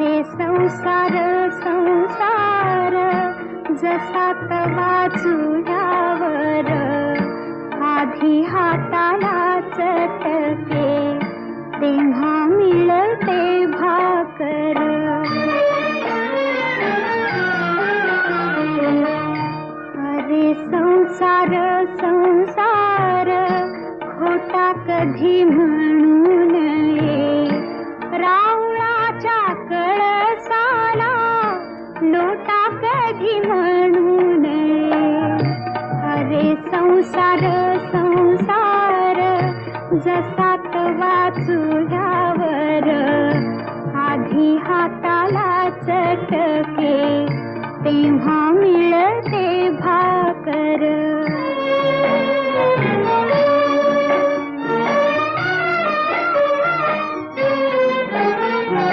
अरे संसार संसार जसा तवा चुल्यावर आधी हाताला चटके तेव्हा मिळते भाकर. अरे संसार संसार खोटा कधी म्हणू नये, रावळाच्या कळसाला लोटा कधी म्हणू नये. अरे संसार संसार जसा तवा चुल्यावर आधी हाताला चटके तेव्हा